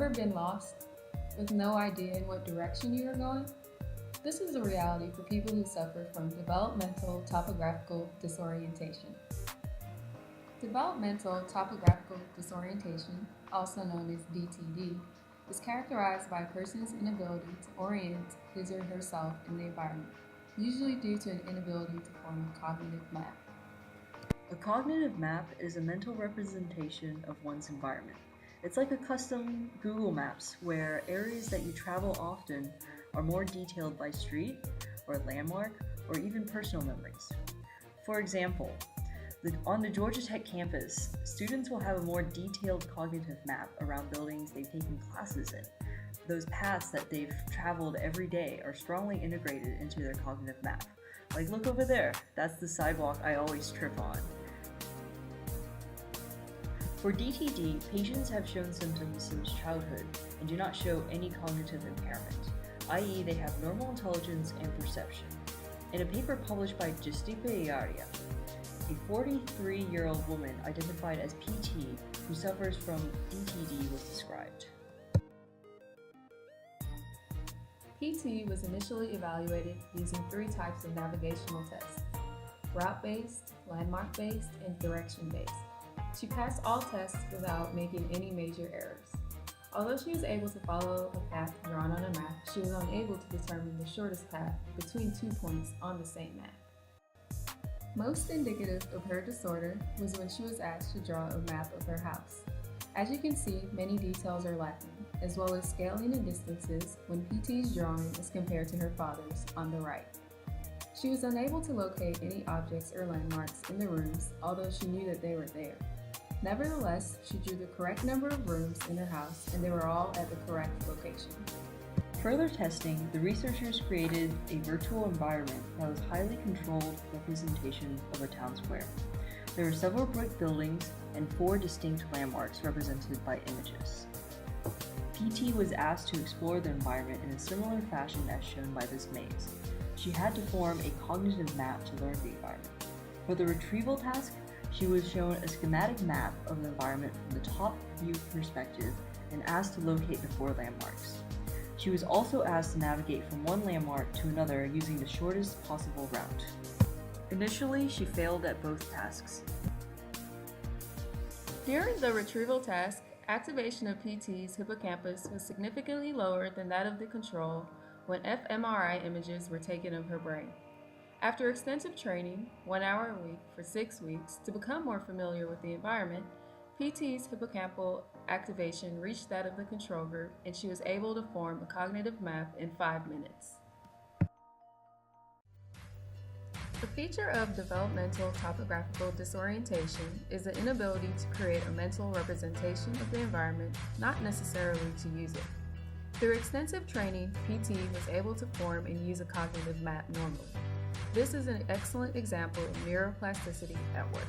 Ever been lost with no idea in what direction you are going? This is a reality for people who suffer from developmental topographical disorientation. Developmental topographical disorientation, also known as DTD, is characterized by a person's inability to orient his or herself in the environment, usually due to an inability to form a cognitive map. A cognitive map is a mental representation of one's environment. It's like a custom Google Maps where areas that you travel often are more detailed by street or landmark or even personal memories. For example, on the Georgia Tech campus, students will have a more detailed cognitive map around buildings they've taken classes in. Those paths that they've traveled every day are strongly integrated into their cognitive map. Like, look over there, that's the sidewalk I always trip on. For DTD, patients have shown symptoms since childhood and do not show any cognitive impairment, i.e. they have normal intelligence and perception. In a paper published by Iaria, a 43-year-old woman identified as PT who suffers from DTD was described. PT was initially evaluated using 3 types of navigational tests: route-based, landmark-based, and direction-based. She passed all tests without making any major errors. Although she was able to follow a path drawn on a map, she was unable to determine the shortest path between 2 points on the same map. Most indicative of her disorder was when she was asked to draw a map of her house. As you can see, many details are lacking, as well as scaling and distances when PT's drawing is compared to her father's on the right. She was unable to locate any objects or landmarks in the rooms, although she knew that they were there. Nevertheless, she drew the correct number of rooms in her house, and they were all at the correct location. Further testing, the researchers created a virtual environment that was highly controlled representation of a town square. There were several brick buildings and 4 distinct landmarks represented by images. PT was asked to explore the environment in a similar fashion as shown by this maze. She had to form a cognitive map to learn the environment. For the retrieval task, she was shown a schematic map of the environment from the top view perspective and asked to locate the 4 landmarks. She was also asked to navigate from one landmark to another using the shortest possible route. Initially, she failed at both tasks. During the retrieval task, activation of PT's hippocampus was significantly lower than that of the control when fMRI images were taken of her brain. After extensive training, 1 hour a week for 6 weeks, to become more familiar with the environment, PT's hippocampal activation reached that of the control group, and she was able to form a cognitive map in 5 minutes. The feature of developmental topographical disorientation is the inability to create a mental representation of the environment, not necessarily to use it. Through extensive training, PT was able to form and use a cognitive map normally. This is an excellent example of neuroplasticity at work.